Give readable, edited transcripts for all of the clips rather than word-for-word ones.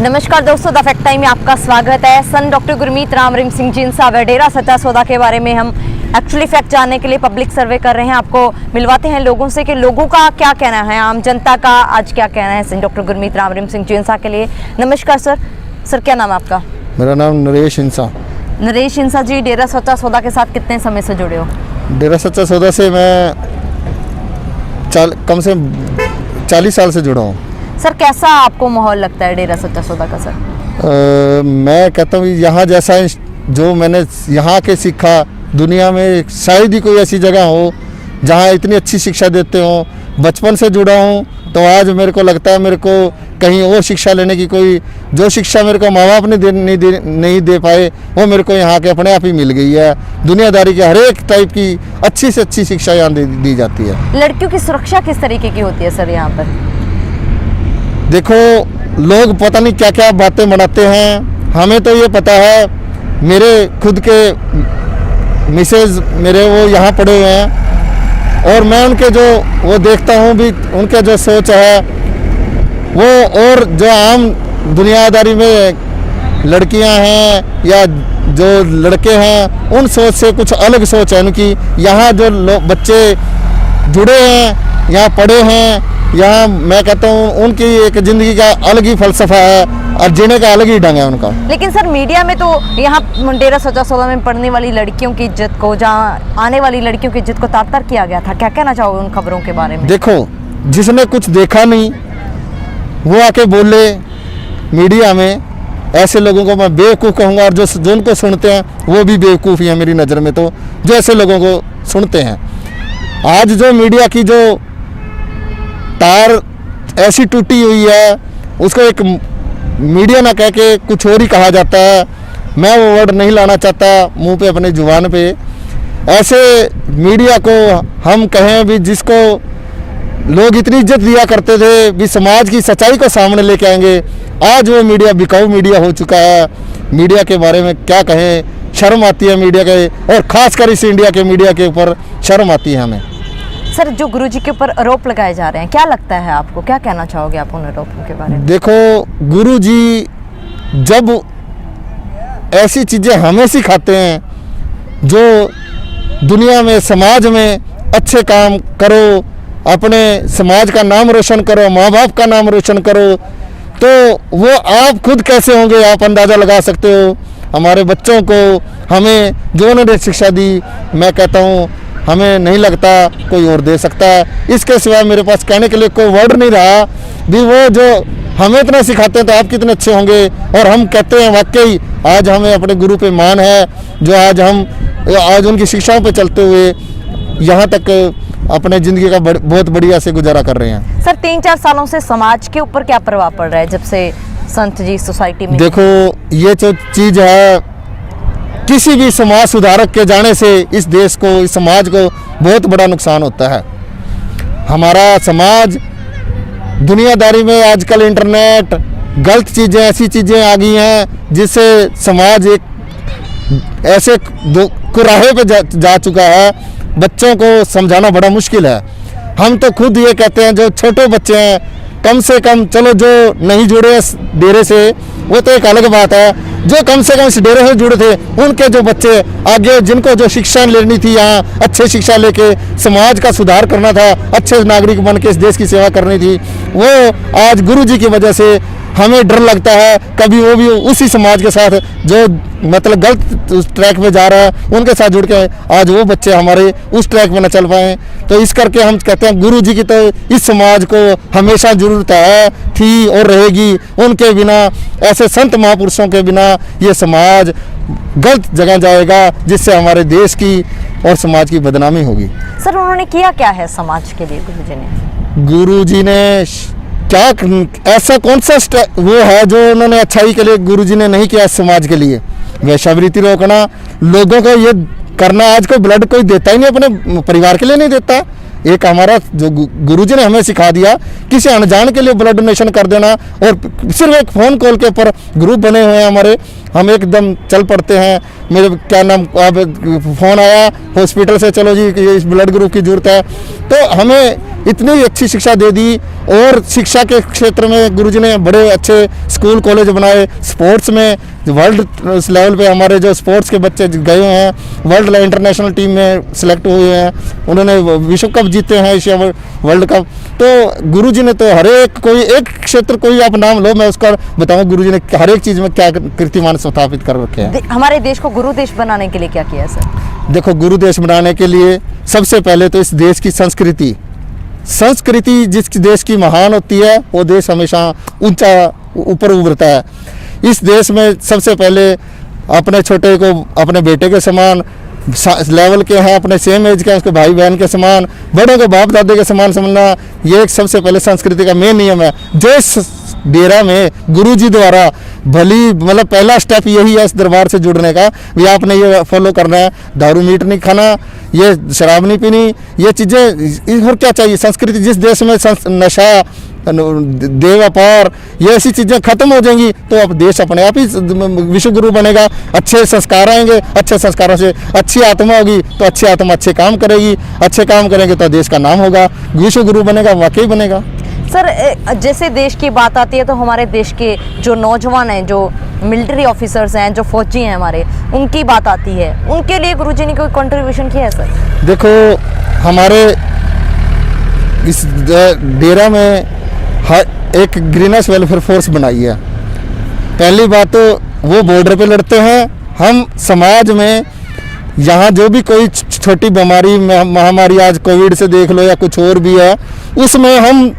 नमस्कार दोस्तों, the fact time में आपका स्वागत है। सन डॉक्टर गुरमीत राम रहीम सिंह जिनसा व डेरा सच्चा सौदा के बारे में हम एक्चुअली फैक्ट जानने के लिए पब्लिक सर्वे कर रहे हैं। आपको मिलवाते हैं लोगों से कि लोगों का क्या कहना है, आम जनता का आज क्या कहना है सन डॉक्टर गुरमीत राम रहीम सिंह जिनसा के लिए। नमस्कार सर। सर क्या नाम है आपका? मेरा नाम नरेश इंसा। नरेश इंसा जी, डेरा सच्चा सौदा के साथ कितने समय से जुड़े हो? डेरा सच्चा सौदा से मैं कम से 40 साल से जुड़ा हूँ। सर कैसा आपको माहौल लगता है डेरा सच्चा सौदा का? सर मैं कहता हूँ यहाँ जैसा जो मैंने यहाँ के सीखा, दुनिया में शायद ही कोई ऐसी जगह हो जहाँ इतनी अच्छी शिक्षा देते हो। बचपन से जुड़ा हूँ तो आज मेरे को लगता है मेरे को कहीं और शिक्षा लेने की कोई जो शिक्षा मेरे को माँ बाप ने नहीं दे पाए वो मेरे को यहाँ के अपने आप ही मिल गई है। दुनियादारी के हर एक टाइप की अच्छी से अच्छी शिक्षा यहाँ दी जाती है। लड़कियों की सुरक्षा किस तरीके की होती है सर यहाँ पर? देखो, लोग पता नहीं क्या क्या बातें बनाते हैं, हमें तो ये पता है। मेरे खुद के मिसेज मेरे वो यहाँ पढ़े हुए हैं और मैं उनके जो वो देखता हूँ भी, उनके जो सोच है वो और जो आम दुनियादारी में लड़कियाँ हैं या जो लड़के हैं उन सोच से कुछ अलग सोच है उनकी। यहाँ जो बच्चे जुड़े हैं, यहाँ पढ़े हैं, यहाँ मैं कहता हूँ उनकी एक ज़िंदगी का अलग ही फलसफा है और जीने का अलग ही ढंग है उनका। लेकिन सर मीडिया में तो यहाँ डेरा सच्चा सौदा में पढ़ने वाली लड़कियों की इज्जत को, जहाँ आने वाली लड़कियों की इज्जत को तार-तार किया गया था। क्या कहना चाहोगे उन खबरों के बारे में? देखो, जिसने कुछ देखा नहीं वो आके बोले मीडिया में, ऐसे लोगों को मैं बेवकूफ़ कहूँगा। और जो उनको सुनते हैं वो भी बेवकूफ़ ही है मेरी नज़र में, तो जो ऐसे लोगों को सुनते हैं। आज जो मीडिया की जो तार ऐसी टूटी हुई है उसको एक मीडिया ना कह के कुछ और ही कहा जाता है। मैं वो वर्ड नहीं लाना चाहता मुंह पे अपने जुबान पे। ऐसे मीडिया को हम कहें भी जिसको लोग इतनी इज्जत दिया करते थे भी समाज की सच्चाई को सामने लेके आएंगे, आज वो मीडिया बिकाऊ मीडिया हो चुका है। मीडिया के बारे में क्या कहें, शर्म आती है मीडिया के, और ख़ासकर इस इंडिया के मीडिया के ऊपर शर्म आती है हमें। सर जो गुरुजी के ऊपर आरोप लगाए जा रहे हैं, क्या लगता है आपको, क्या कहना चाहोगे आप उन आरोपों के बारे में? देखो, गुरुजी जब ऐसी चीज़ें हमें सिखाते हैं जो दुनिया में समाज में अच्छे काम करो, अपने समाज का नाम रोशन करो, माँ बाप का नाम रोशन करो, तो वो आप खुद कैसे होंगे आप अंदाज़ा लगा सकते हो। हमारे बच्चों को हमें जो उन्होंने शिक्षा दी, मैं कहता हूँ हमें नहीं लगता कोई और दे सकता है। इसके सिवा मेरे पास कहने के लिए कोई वर्ड नहीं रहा भी वो जो हमें इतना सिखाते हैं तो आप कितने अच्छे होंगे। और हम कहते हैं वाकई आज हमें अपने गुरु पे मान है, जो आज उनकी शिक्षाओं पे चलते हुए यहाँ तक अपने ज़िंदगी का बहुत बढ़िया से गुजारा कर रहे हैं। सर 3-4 सालों से समाज के ऊपर क्या प्रभाव पड़ रहा है जब से संत जी सोसाइटी में? देखो, ये जो चीज़ है, किसी भी समाज सुधारक के जाने से इस देश को, इस समाज को बहुत बड़ा नुकसान होता है। हमारा समाज दुनियादारी में आजकल इंटरनेट, गलत चीज़ें, ऐसी चीज़ें आ गई हैं जिससे समाज एक ऐसे कुराहे पे जा चुका है, बच्चों को समझाना बड़ा मुश्किल है। हम तो खुद ये कहते हैं जो छोटे बच्चे हैं, कम से कम चलो जो नहीं जुड़े डेरे से वो तो एक अलग बात है, जो कम से कम इस डेरे से जुड़े थे उनके जो बच्चे आगे जिनको जो शिक्षा लेनी थी, यहाँ अच्छे शिक्षा लेके समाज का सुधार करना था, अच्छे नागरिक बन के इस देश की सेवा करनी थी, वो आज गुरुजी की वजह से हमें डर लगता है कभी वो भी उसी समाज के साथ जो मतलब गलत ट्रैक पे जा रहा है उनके साथ जुड़ के आज वो बच्चे हमारे उस ट्रैक पे न चल पाएँ। तो इस करके हम कहते हैं गुरुजी की तो इस समाज को हमेशा ज़रूरत है, थी और रहेगी। उनके बिना, ऐसे संत महापुरुषों के बिना ये समाज गलत जगह जाएगा जिससे हमारे देश की और समाज की बदनामी होगी। सर उन्होंने किया क्या है समाज के लिए गुरुजी ने? गुरुजी ने क्या ऐसा कौन सा वो है जो उन्होंने अच्छाई के लिए गुरुजी ने नहीं किया समाज के लिए? वेश्यावृत्ति रोकना, लोगों को ये करना, आज कोई ब्लड कोई देता ही नहीं, अपने परिवार के लिए नहीं देता। एक हमारा जो गुरुजी ने हमें सिखा दिया, किसी अनजान के लिए ब्लड डोनेशन कर देना, और सिर्फ एक फ़ोन कॉल के ऊपर ग्रुप बने हुए हैं हमारे, हम एकदम चल पड़ते हैं। मेरे क्या नाम, अब फ़ोन आया हॉस्पिटल से, चलो जी इस ब्लड ग्रुप की ज़रूरत है, तो हमें इतनी अच्छी शिक्षा दे दी। और शिक्षा के क्षेत्र में गुरुजी ने बड़े अच्छे स्कूल कॉलेज बनाए। स्पोर्ट्स में वर्ल्ड लेवल पे हमारे जो स्पोर्ट्स के बच्चे गए हैं, वर्ल्ड इंटरनेशनल टीम में सिलेक्ट हुए हैं, उन्होंने विश्व कप जीते हैं, एशिया वर्ल्ड कप। तो गुरुजी ने तो हर एक कोई एक क्षेत्र कोई आप नाम लो, मैं उसका बताऊं गुरुजी ने हर एक चीज़ में क्या कीर्तिमान स्थापित कर रखे हैं। हमारे देश को गुरु देश बनाने के लिए क्या किया सर? देखो, गुरु देश बनाने के लिए सबसे पहले तो इस देश की संस्कृति जिस देश की महान होती है वो देश हमेशा ऊंचा ऊपर उभरता है। इस देश में सबसे पहले अपने छोटे को अपने बेटे के समान लेवल के हैं, अपने सेम एज के, उसके भाई बहन के समान, बड़ों के बाप दादे के समान समझना, ये एक सबसे पहले संस्कृति का मेन नियम है जो इस डेरा में गुरुजी द्वारा भली मतलब पहला स्टेप यही है इस दरबार से जुड़ने का भी आपने ये फॉलो करना है। दारू मीट नहीं खाना, ये शराब नहीं पीनी, ये चीज़ें और क्या चाहिए। संस्कृति जिस देश में नशा देव व्यापार ये ऐसी चीज़ें खत्म हो जाएंगी तो अब देश अपने आप ही विश्व गुरु बनेगा। अच्छे संस्कार आएंगे, अच्छे संस्कारों से अच्छी आत्मा होगी तो अच्छी आत्मा अच्छे काम करेगी, अच्छे काम करेंगे तो देश का नाम होगा, विश्व गुरु बनेगा, वाकई बनेगा। सर जैसे देश की बात आती है तो हमारे देश के जो नौजवान हैं, जो मिलिट्री ऑफिसर्स हैं, जो फौजी हैं हमारे, उनकी बात आती है, उनके लिए गुरुजी ने कोई कंट्रीब्यूशन किया है सर? देखो, हमारे इस डेरा में हर एक ग्रीनस वेलफेयर फोर्स बनाई है। पहली बात तो वो बॉर्डर पे लड़ते हैं, हम समाज में यहाँ जो भी कोई छोटी बीमारी महामारी आज कोविड से देख लो या कुछ और भी है, उसमें हम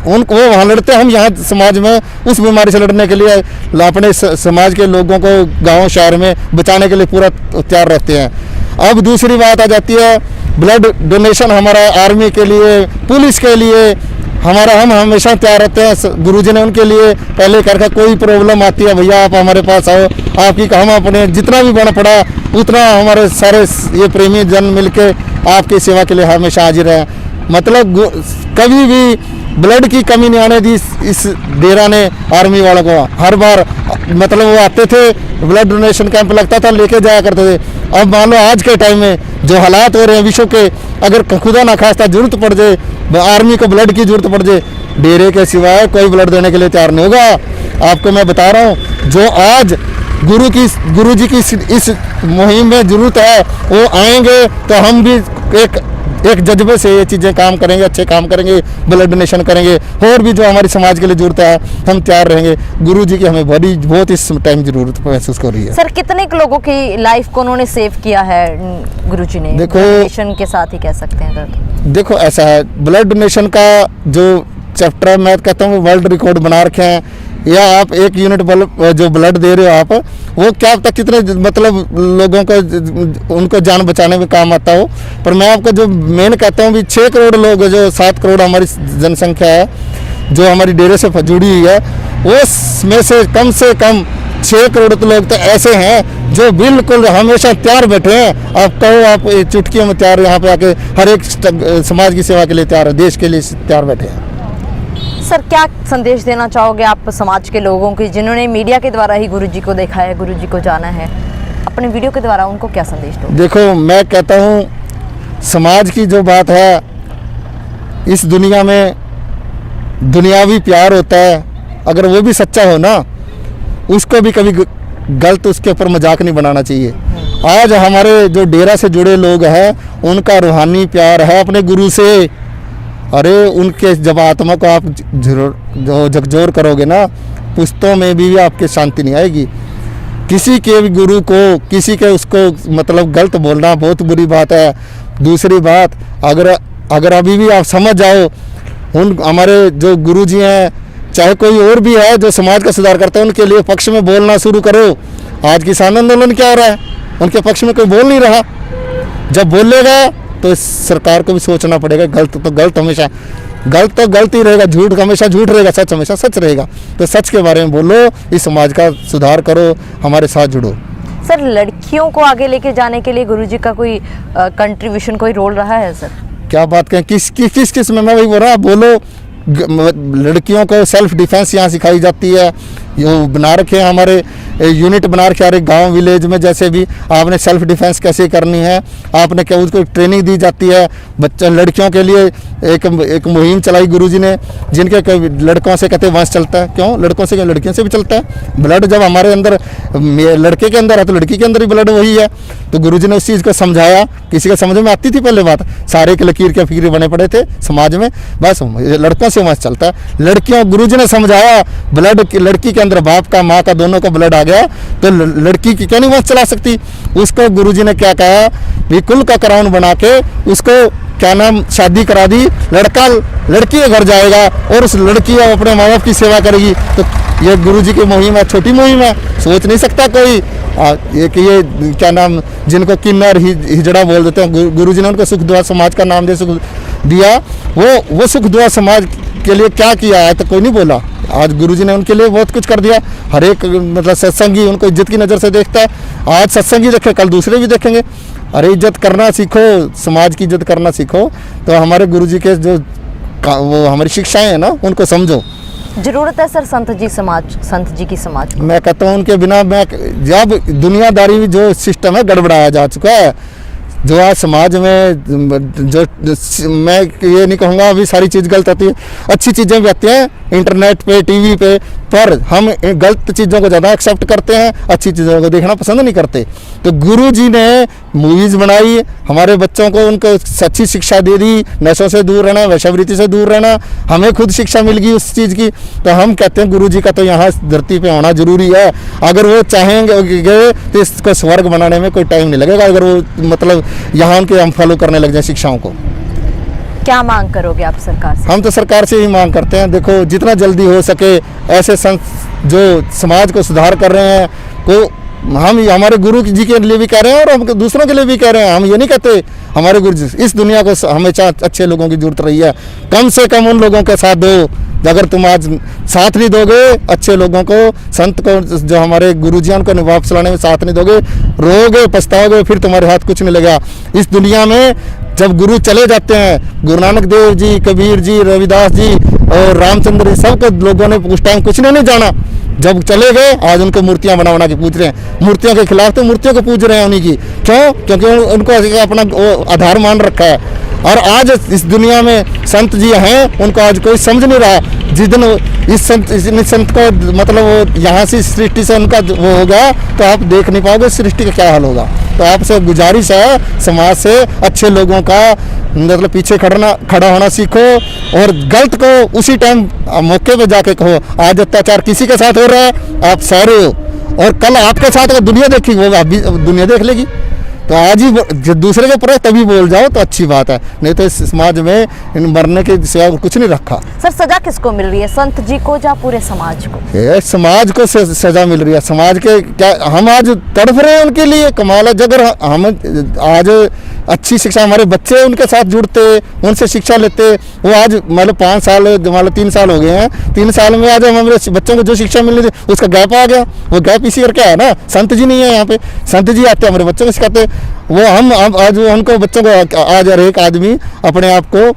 उनको वो वहाँ लड़ते हैं, हम यहाँ समाज में उस बीमारी से लड़ने के लिए अपने समाज के लोगों को गांव शहर में बचाने के लिए पूरा तैयार रहते हैं। अब दूसरी बात आ जाती है ब्लड डोनेशन, हमारा आर्मी के लिए, पुलिस के लिए हम हमेशा तैयार रहते हैं। गुरुजी ने उनके लिए पहले करके कोई प्रॉब्लम आती है भैया आप हमारे पास आओ, आपकी हम अपने जितना भी बना पड़ा उतना हमारे सारे ये प्रेमी जन मिलके आपकी सेवा के लिए हमेशा हाजिर हैं। मतलब कभी भी ब्लड की कमी नहीं आने दी इस डेरा ने आर्मी वालों को। हर बार मतलब वो आते थे, ब्लड डोनेशन कैंप लगता था, लेके जाया करते थे। अब मान लो आज के टाइम में जो हालात हो रहे हैं विश्व के, अगर खुदा ना खास्ता जरूरत पड़ जाए, आर्मी को ब्लड की जरूरत पड़ जाए, डेरे के सिवाय कोई ब्लड देने के लिए तैयार नहीं होगा। आपको मैं बता रहा हूँ, जो आज गुरुजी की इस मुहिम में जरूरत है वो आएंगे तो हम भी एक जज्बे से ये चीज़ें काम करेंगे, अच्छे काम करेंगे, ब्लड डोनेशन करेंगे, और भी जो हमारी समाज के लिए जरूरत है हम तैयार रहेंगे। गुरुजी की हमें बहुत इस टाइम जरूरत महसूस हो रही है। सर कितने लोगों की लाइफ को उन्होंने सेव किया है गुरुजी ने? देखो, डोनेशन के साथ ही कह सकते हैं सर। देखो ऐसा है, ब्लड डोनेशन का जो चैप्टर मैं कहता हूँ वर्ल्ड रिकॉर्ड बना रखे हैं, या आप 1 यूनिट जो ब्लड दे रहे हो आप, वो क्या तक कितने मतलब लोगों को उनको जान बचाने में काम आता हो। पर मैं आपको जो मेन कहता हूँ भी 6 करोड़ लोग, जो 7 करोड़ हमारी जनसंख्या है जो हमारी डेरे से जुड़ी हुई है, उसमें से कम 6 करोड़ लोग तो ऐसे हैं जो बिल्कुल हमेशा तैयार बैठे हैं। आप कहो आप चुटकियों में तैयार, यहाँ पे आके हर एक समाज की सेवा के लिए तैयार है, देश के लिए तैयार बैठे हैं। सर क्या संदेश देना चाहोगे आप समाज के लोगों की जिन्होंने मीडिया के द्वारा ही गुरुजी को देखा है, गुरुजी को जाना है, अपने वीडियो के द्वारा उनको क्या संदेश दो? देखो, मैं कहता हूँ समाज की जो बात है, इस दुनिया में दुनियावी प्यार होता है, अगर वो भी सच्चा हो ना, उसको भी कभी गलत उसके ऊपर मजाक नहीं बनाना चाहिए। आज हमारे जो डेरा से जुड़े लोग हैं उनका रूहानी प्यार है अपने गुरु से। अरे उनके जब आत्मा को आप झकझोर करोगे ना, पुश्तों में भी आपके शांति नहीं आएगी। किसी के भी गुरु को, किसी के उसको मतलब गलत बोलना बहुत बुरी बात है। दूसरी बात, अगर अभी भी आप समझ जाओ, उन हमारे जो गुरुजी हैं, चाहे कोई और भी है जो समाज का सुधार करता है, उनके लिए पक्ष में बोलना शुरू करो। आज किसान आंदोलन क्या हो रहा है, उनके पक्ष में कोई बोल नहीं रहा। जब बोलेगा तो सरकार को भी सोचना पड़ेगा, गलत तो गलत हमेशा गलत तो गलत ही रहेगा, झूठ हमेशा झूठ रहेगा, सच हमेशा सच रहेगा। तो सच के बारे में बोलो, इस समाज का सुधार करो, हमारे साथ जुड़ो। सर लड़कियों को आगे लेके जाने के लिए गुरुजी का कोई कंट्रीब्यूशन, कोई रोल रहा है सर? क्या बात करें, किस में मैं वही बोल रहा, बोलो। लड़कियों को सेल्फ डिफेंस यहाँ सिखाई जाती है, ये बना रखे हैं हमारे यूनिट बना रखे हर एक गाँव विलेज में, जैसे भी आपने सेल्फ डिफेंस कैसे करनी है, आपने क्या उसको ट्रेनिंग दी जाती है। बच्चा लड़कियों के लिए एक मुहिम चलाई गुरुजी ने, जिनके लड़कों से कहते वंश चलता है। क्यों लड़कों से, क्यों लड़कियों से भी चलता है। ब्लड जब हमारे अंदर लड़के के अंदर है तो लड़की के अंदर भी ब्लड वही है। तो गुरुजी ने उस चीज़ को समझाया, किसी का समझ में आती थी पहले बात, सारे के लकीर के फकीर बने पड़े थे समाज में, बस लड़कों से वंश चलता है। लड़कियों गुरुजी ने समझाया, ब्लड लड़की के अंदर बाप का माँ का दोनों का ब्लड आ गया तो लड़की की क्यों नहीं वंश चला सकती। उसको गुरुजी ने क्या कहा, भी कुल का कराउन बना के उसको क्या नाम शादी करा दी, लड़का लड़की के घर जाएगा और उस लड़की अपने माँ बाप की सेवा करेगी। तो ये गुरुजी की मुहिम है, छोटी मुहिम है, सोच नहीं सकता कोई। ये कि ये क्या नाम जिनको किन्नर हिजड़ा बोल देते हैं, गुरुजी ने उनको सुख दुआ समाज का नाम दे सुख दिया। वो सुख दुआ समाज के लिए क्या किया है तो कोई नहीं बोला। आज गुरुजी ने उनके लिए बहुत कुछ कर दिया। हर एक मतलब सत्संगी उनको इज्जत की नज़र से देखता है। आज सत्संगी देखे, कल दूसरे भी देखेंगे। अरे इज्जत करना सीखो, समाज की इज्जत करना सीखो। तो हमारे गुरुजी के जो वो हमारी शिक्षाएं हैं ना, उनको समझो। जरूरत है सर संत जी की समाज। मैं कहता हूँ उनके बिना मैं जब दुनियादारी जो सिस्टम है गड़बड़ाया जा चुका है, जो आज समाज में जो मैं ये नहीं कहूँगा अभी सारी चीज़ गलत आती है, अच्छी चीज़ें भी आती हैं इंटरनेट पे टीवी पे, पर हम गलत चीज़ों को ज़्यादा एक्सेप्ट करते हैं, अच्छी चीज़ों को देखना पसंद नहीं करते। तो गुरुजी ने मूवीज़ बनाई, हमारे बच्चों को उनको अच्छी शिक्षा दे दी, नशों से दूर रहना, वैश्यवृत्ति से दूर रहना, हमें खुद शिक्षा मिल गई उस चीज़ की। तो हम कहते हैं गुरुजी का तो यहाँ धरती पे होना जरूरी है। अगर वो चाहेंगे तो इसको स्वर्ग बनाने में कोई टाइम नहीं लगेगा, अगर वो मतलब यहाँ उनके हम फॉलो करने लग जाए शिक्षाओं को। क्या मांग करोगे आप सरकार से? हम तो सरकार से ही मांग करते हैं, देखो जितना जल्दी हो सके ऐसे संत जो समाज को सुधार कर रहे हैं को हम हमारे गुरु जी के लिए भी कह रहे हैं और हम दूसरों के लिए भी कह रहे हैं। हम ये नहीं कहते हमारे गुरु जी, इस दुनिया को हमेशा अच्छे लोगों की जरूरत रही है, कम से कम उन लोगों के साथ दो। अगर तुम आज साथ नहीं दोगे अच्छे लोगों को, संत को, जो हमारे गुरुजियां उनको निभाव चलाने में साथ नहीं दोगे, रोगे पछताओगे, फिर तुम्हारे हाथ कुछ नहीं लगेगा। इस दुनिया में जब गुरु चले जाते हैं, गुरु नानक देव जी, कबीर जी, रविदास जी और रामचंद्र जी, सबको लोगों ने उस टाइम कुछ नहीं जाना। जब चले गए आज उनको मूर्तियां बना के पूज रहे हैं, मूर्तियों के खिलाफ तो मूर्तियों को पूज रहे हैं उन्हीं की। क्यों? क्योंकि उनको अपना आधार मान रखा है। और आज इस दुनिया में संत जी हैं, उनको आज कोई समझ नहीं रहा। जिस दिन इस संत को मतलब वो यहाँ से सृष्टि से उनका वो होगा तो आप देख नहीं पाओगे सृष्टि का क्या हाल होगा। तो आपसे गुजारिश है समाज से अच्छे लोगों का मतलब पीछे खड़ा होना सीखो और गलत को उसी टाइम मौके पे जाके कहो। आज अत्याचार किसी के साथ हो रहा है आप सह रहे हो, और कल आपके साथ अगर दुनिया देखेगी वो भी दुनिया देख लेगी। तो आज ही दूसरे के ऊपर तभी बोल जाओ तो अच्छी बात है, नहीं तो इस समाज में मरने के सिवा कुछ नहीं रखा। सर सजा किसको मिल रही है, संत जी को या पूरे समाज को? ये समाज को सजा मिल रही है। समाज के क्या हम आज तड़फ रहे हैं उनके लिए, कमाल है। अगर हम आज अच्छी शिक्षा, हमारे बच्चे उनके साथ जुड़ते, उनसे शिक्षा लेते, वो आज मतलब 5 साल मतलब 3 साल हो गए हैं, 3 साल में आज हमारे बच्चों को जो शिक्षा मिलनी थी उसका गैप आ गया। वो गैप इसी करके है ना, संत जी नहीं है यहाँ पे। संत जी आते हैं हमारे बच्चों को सिखाते, वो हम आज उनको बच्चों को आज हर एक आदमी अपने आप को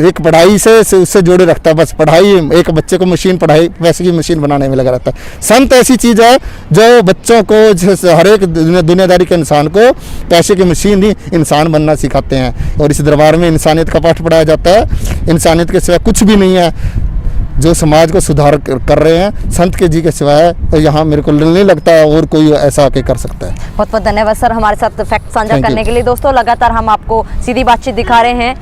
एक पढ़ाई से उससे जोड़े रखता है। बस पढ़ाई, एक बच्चे को मशीन पढ़ाई पैसे की मशीन बनाने में लगा रहता है। संत ऐसी चीज़ है जो बच्चों को, हर एक दुनियादारी के इंसान को पैसे की मशीन ही इंसान बनना सिखाते हैं। और इस दरबार में इंसानियत का पाठ पढ़ाया जाता है। इंसानियत के सिवा कुछ भी नहीं है जो समाज को सुधार कर रहे हैं, संत के जी के सिवाय तो यहाँ मेरे को नहीं लगता और कोई ऐसा आके कर सकता है। बहुत बहुत धन्यवाद सर हमारे साथ फैक्ट साझा करने के लिए। दोस्तों लगातार हम आपको सीधी बातचीत दिखा रहे हैं।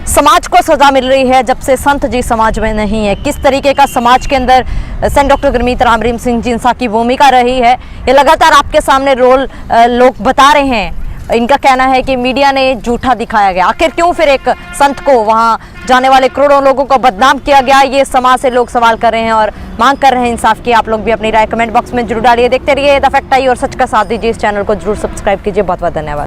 समाज को सजा मिल रही है जब से संत जी समाज में नहीं है। किस तरीके का समाज के अंदर संत डॉक्टर गुरमीत राम रहीम सिंह जिंसा की भूमिका रही है, ये लगातार आपके सामने रोल लोग बता रहे हैं। इनका कहना है कि मीडिया ने झूठा दिखाया गया। आखिर क्यों फिर एक संत को, वहां जाने वाले करोड़ों लोगों को बदनाम किया गया, ये समाज से लोग सवाल कर रहे हैं और मांग कर रहे हैं इंसाफ की। आप लोग भी अपनी राय कमेंट बॉक्स में जरूर डालिए। देखते रहिए द फैक्ट आई और सच का साथ दीजिए। इस चैनल को जरूर सब्सक्राइब कीजिए। बहुत बहुत धन्यवाद।